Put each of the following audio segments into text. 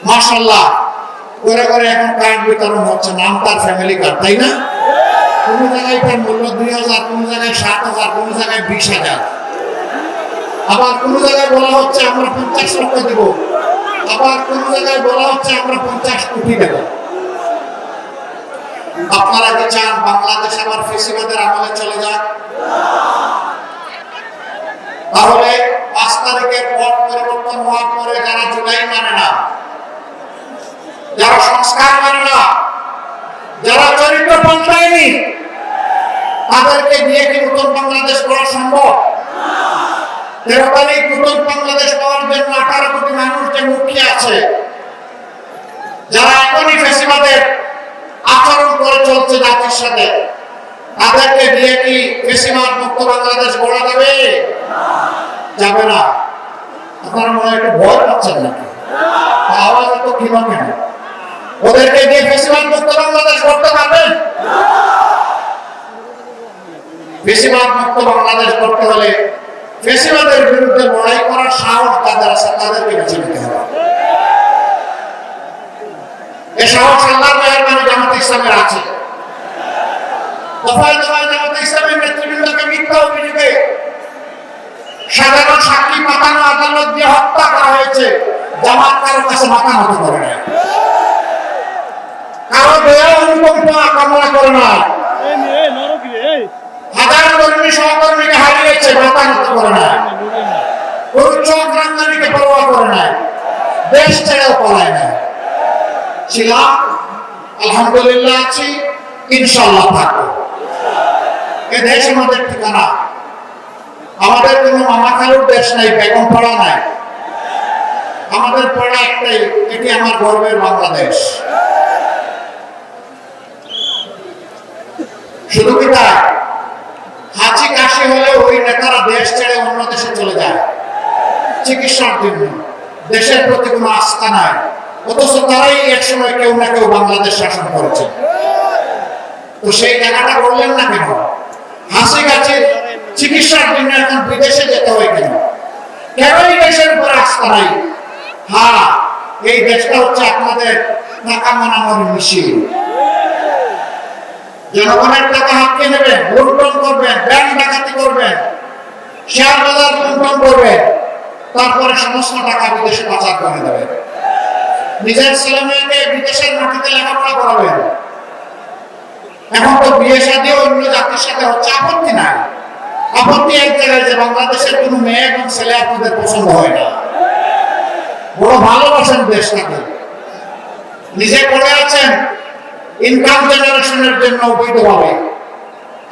মাশাআল্লাহ করে করে এখন কার্ড বিতরণ হচ্ছে, নাম তার ফ্যামিলি কার্ড, তাই না? কোন জায়গায় তার মূল্য 2000, কোন জায়গায় 7000, কোন জায়গায় 20000। আবার কোন জায়গায় বলা হচ্ছে আমরা 50 লক্ষ দেব, আবার কোন জায়গায় বলা হচ্ছে আমরা 50 কোটি দেব। আপনারা কি চান বাংলাদেশ আবার ফেসিবাদের আমলে চলে যাক? তাহলে 5 তারিখের পর পরিবর্তন হওয়ার পরে যারা জুলাই মানে না, যারা সংস্কার মানে না, যারা চরিত্র পাল্টায়নি, তাদেরকে দিয়ে কি নতুন বাংলাদেশ করা সম্ভব? 13 তারিখ নতুন বাংলাদেশ পাওয়ার জন্য 18 কোটি মানুষ যে মুখিয়ে আছে, যারা এখনই ফেসিবাদের আচরণ করে চলছে জাতির সাথে, তাদেরকে দিয়ে কি ফেসিবাদ মুক্ত বাংলাদেশ গড়া যাবে? যাবে না। আপনারা মনে হয় একটু ভয় পাচ্ছেন নাকি? আওয়াজ এত কিমা কেন? ওদেরকে দিয়ে ফেসিবাদ মুক্ত বাংলাদেশ গড়তে পারবেন? ফেসিবাদ মুক্ত বাংলাদেশ গড়তে হলে ফেসিবাদের বিরুদ্ধে লড়াই করার সাহস তাদের আছে, তাদেরকে বেছে নিতে হবে। এ সাহস আল্লাহর মেহেরবানি জামাত ইসলামের আছে। দফায় দফায় জামাত ইসলামের নেতৃবৃন্দকে মিথ্যা অভিযোগে সাধারণ সাক্ষী পাতানো আদালত দিয়ে হত্যা করা হয়েছে। জামাত কারো কাছে মাথা নত করে না, কারো দয়া অনুকম্পা কামনা করে না। হাজার কর্মী সহকর্মীকে হারিয়েছে, মাথা নত করে না। কোন চোখ রাঙ্গানিকে পরোয়া করে না, দেশ ছেড়েও পলায় না। ছিলাম, আলহামদুলিল্লাহ আছি, ইনশাআল্লাহ থাকবো। এ দেশ আমাদের ঠিকানা। আমাদের কোন মামা খালুর দেশ নাই, বেগম পাড়া নাই। আমাদের পাড়া একটাই, এটি আমার গর্বের বাংলাদেশ। শুধু কি তাই? হাঁচি কাশি হলে ওই নেতারা দেশ ছেড়ে অন্য দেশে চলে যায় চিকিৎসার জন্য। দেশের প্রতি কোনো আস্থা নাই, অথচ তারাই একসময় কেউ না কেউ বাংলাদেশ শাসন করেছে। তো সেই জায়গাটা বললেন না কেন? হাসি কাছে চিকিৎসার জন্য এখন বিদেশে যেতে হয় কেন? কেন এই দেশের উপর আস্থা নাই? হ্যাঁ, এই দেশটা হচ্ছে আপনাদের টাকা মানানোর মেশিন। জনগণের টাকা হাতকে নেবেন, লুণ্ঠন করবেন, ব্যাংক ডাকাতি করবেন, শেয়ার বাজার লুণ্ঠন করবেন, তারপরে সমস্ত টাকা বিদেশে পাচার করে দেবেন। নিজের ছেলে মেয়েকে বিদেশের মাটিতে লেখাপড়া করাবেন। এখন তো বিয়ে শাদী অন্য জাতির সাথে হচ্ছে, আপত্তি নাই। আপত্তি এক জায়গায় যে বাংলাদেশের কোনো মেয়ে এবং ছেলে আপনাদের পছন্দ হয় না, বড় ভালোবাসেন দেশটাকে। নিজে পড়ে আছেন ইনকাম জেনারেশনের জন্য অবৈধভাবে,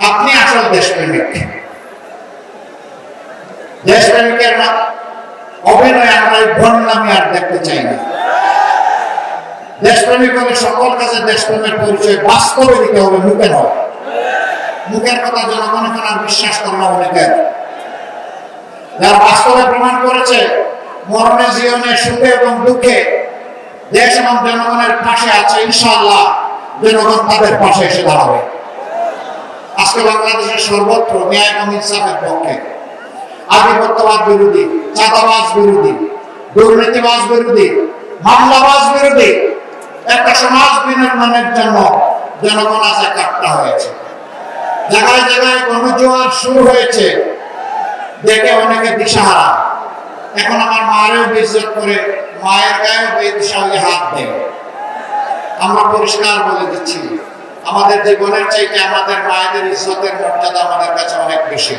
আপনি আসল দেশপ্রেমিক। দেশপ্রেমিকের অভিনয় আমরা এই ভণ্ডামি আর দেখতে চাই না। দেশপ্রেমিক হলে সকল কাছে দেশপ্রেমের পরিচয় বাস্তবে দিতে হবে, মুখে নয়। মুখের কথা জনগণ এখন আর বিশ্বাস করে না। অনেকের যারা বাস্তবে প্রমাণ করেছে মরণে জীবনে সুখে এবং দুঃখে দেশ এবং জনগণের পাশে আছে, ইনশাআল্লাহ জনগণ তাদের পাশে এসে দাঁড়াবে। আজকে বাংলাদেশের সর্বত্র ন্যায় এবং ইনসাফের পক্ষে, আধিপত্যবাদ বিরোধী, চাঁদাবাজ বিরোধী, দুর্নীতিবাজ বিরোধী, মামলাবাজ বিরোধী একটা সমাজ বিনির্মাণের জন্য জনগণ আজ একাট্টা হয়েছে। জায়গায় জায়গায় গণজোয়ার শুরু হয়েছে, দেখে অনেকে দিশাহারা। এখন আমার মায়েরও বেইজ্জত করে, মায়ের গায়েও বেদিশাহী হাত দেয়। আমরা পরিষ্কার বলে দিচ্ছি, আমাদের জীবনের চাইতে আমাদের মায়েদের ইজ্জতের মর্যাদা আমাদের কাছে অনেক বেশি।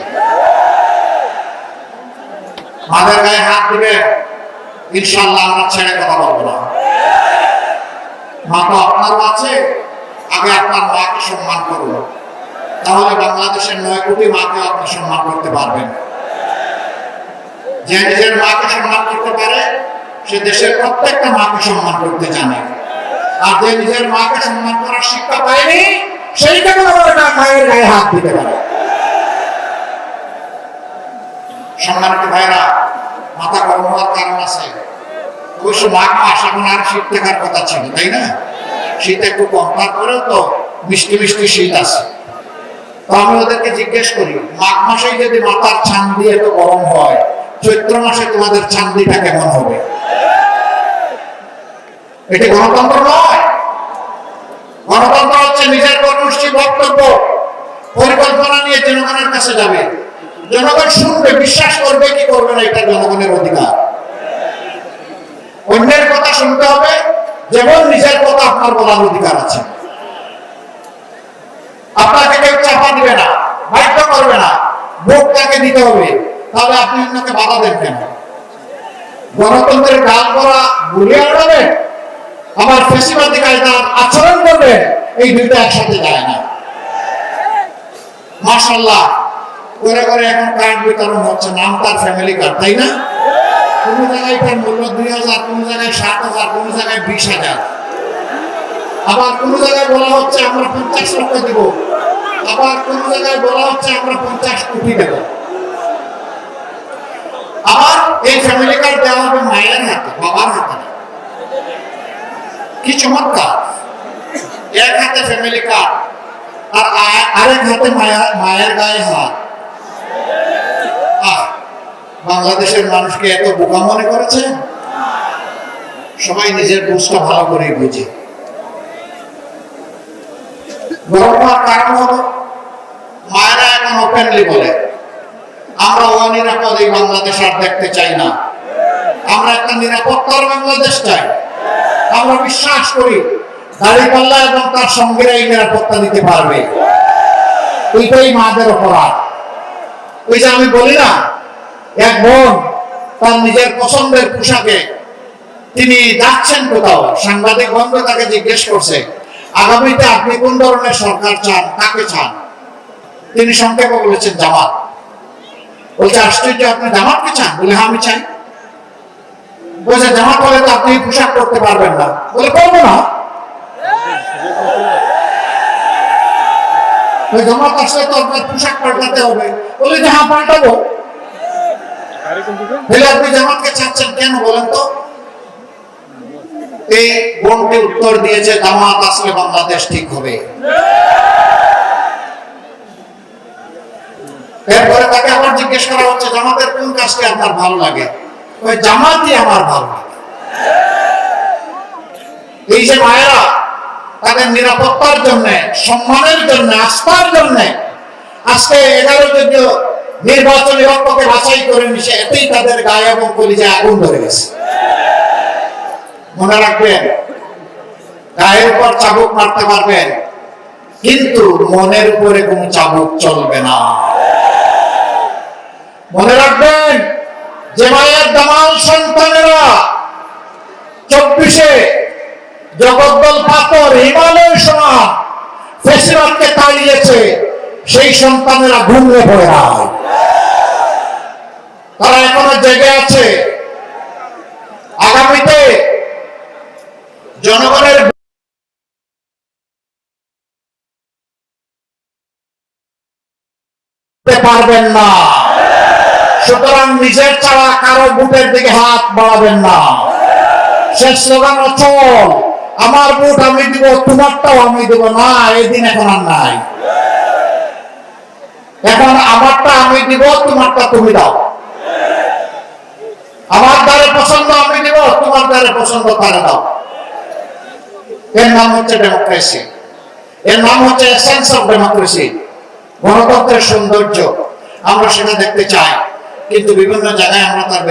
মায়ের গায়ে হাত দিবে, ইনশাআল্লাহ আমরা ছেড়ে কথা বলবো না। মা তো আপনারও আছে, আগে আপনার মাকে সম্মান করুন, তাহলে বাংলাদেশের 9 কোটি মাকে আপনি সম্মান করতে পারবেন। যে নিজের মাকে সম্মান করতে পারে সে দেশের প্রত্যেকটা মাকে সম্মান করতে জানে। আর যে নিজের মাকে সম্মান করার শিক্ষা পায়নি, সেইটা মায়ের গায়ে হাত দিতে পারে। সম্মানিত ভাইরা, মাথা গরম হওয়ার কারণ আছে। অবশ্য মাঘ মাস এখন আর শীত থাকার কথা ছিল, তাই না? শীত একটু কম, তারপরেও তো মিষ্টি মিষ্টি শীত আছে। তো আমি ওদেরকে জিজ্ঞেস করি, মাঘ মাসে যদি মাথার ছান্দি এত গরম হয়, চৈত্র মাসে তোমাদের ছান্দিটা কেমন হবে? এটি গণতন্ত্র নয়। গণতন্ত্র হচ্ছে নিজের কর্মসূচি, বক্তব্য, পরিকল্পনা নিয়ে জনগণের কাছে যাবে, জনগণ শুনবে, বিশ্বাস করবে কি করবে না, এটা জনগণের অধিকার। অন্যের কথা শুনতে হবে যেমন নিজের কথা আপনার বলার অধিকার আছে। আপনাকে কেউ চাপা দিবে না, বাধ্য করবে না, ভোট তাকে দিতে হবে, তাহলে আপনি অন্যকে বাধা দেন কেন? গণতন্ত্রের গাল করা গুলিয়ে আড়াবেন, আবার ফেসিবাদী কায়দার আচরণ করবেন, এই দুইটা একসাথে যায় না। মাশাআল্লাহ, করে করে এখন কার্ড বিতরণ হচ্ছে, নাম তার ফ্যামিলি কার্ড, তাই না? কোন জায়গায় তার মূল্য 2000, কোন জায়গায় 7000, কোন জায়গায় 20,000। আবার কোন জায়গায় বলা হচ্ছে আমরা 50 লক্ষ দিব, আবার কোন জায়গায় বলা হচ্ছে আমরা 50 কোটি দেব। আবার এই ফ্যামিলি কার্ড দেওয়া হবে মায়ের হাতে, বাবার হাতে। কি চমৎকার! এক হাতে ফ্যামিলি কার্ড আর আরেক হাতে মায়ের গায়ে হাত। বাংলাদেশের মানুষকে এত বোকা মনে করেছে? সবাই নিজের বুঝটা ভালো করে বুঝে। গর্বার কারণ হলো মায়েরা এখন ওপেনলি বলে আমরা অনিরাপদ এই বাংলাদেশ আর দেখতে চাই না, আমরা একটা নিরাপত্তার বাংলাদেশ চাই। আমরা বিশ্বাস করি দাঁড়িপাল্লা এবং তার সঙ্গীরা এই নিরাপত্তা দিতে পারবে। এইটাই মাদের অপরাধ। ওই যে আমি বলি না, এক বোন তার নিজের পছন্দের পোশাকে তিনি যাচ্ছেন কোথাও, সাংবাদিক বন্ধু তাকে জিজ্ঞেস করছে আগামীতে আপনি কোন ধরনের সরকার চান, কাকে চান? তিনি সংক্ষেপে বলেছেন জামাত। বলছে আশ্চর্য, আপনি জামাতকে চান? বলে হ্যাঁ আমি চাই। বলছে জামাত হলে তো আপনি পোশাক করতে পারবেন না। বলে করবো না। জামাত আসলে তো আপনার পোশাক পাল্টাতে হবে। বলে যে হ্যাঁ পাল্টাবো। তাহলে আপনি জামাতকে চাচ্ছেন কেন বলেন তো? এই বোনটি উত্তর দিয়েছে জামাত আসলে বাংলাদেশ ঠিক হবে। এরপরে তাকে আবার জিজ্ঞেস করা হচ্ছে জামাতের কোন কাজটি আপনার ভালো লাগে? ওই জামাতই আমার ভালো লাগে। এই যে মায়েরা তাদের নিরাপত্তার জন্য, সম্মানের জন্য, আস্থার জন্য আজকে 11 যোগ্য নির্বাচনী রক্ষকে বাছাই করে নিছে, এতেই তাদের গায়ে এবং কলিজায় আগুন ধরে গেছে। মনে রাখবেন, গায়ের উপর চাবুক মারতে পারবেন, কিন্তু মনের উপরে কোনো চাবুক চলবে না। মনে রাখবেন, যে মায়ের দামাল সন্তানেরা 24-এ জগদ্দল পাথর হিমালয় সমান ফেসিবাদকে তাড়িয়েছে, সেই সন্তানেরা ঘুমিয়ে পড়ে না, তারা এখনো জেগে আছে। আগামীতে জনগণের পারবেন না, সুতরাং নিজের ছাড়া কারো বুটের দিকে হাত বাড়াবেন না। শেষ স্লোগান অচল, আমার বুট আমি দিব, তোমারটাও আমি দেব না। এই দিন এখন আর নাই। এখন আমারটা আমি দিব, তোমারটা তুমি দাও। আমার দ্বারে পছন্দ আমি দিব, তোমার দ্বারে পছন্দ তারা দাও। এর নাম হচ্ছে ডেমোক্রেসি, এর নাম হচ্ছে এসেন্স অফ ডেমোক্রেসি। গণতন্ত্রের সৌন্দর্য আমরা সেটা দেখতে চাই, কিন্তু বিভিন্ন জায়গায় আমরা তার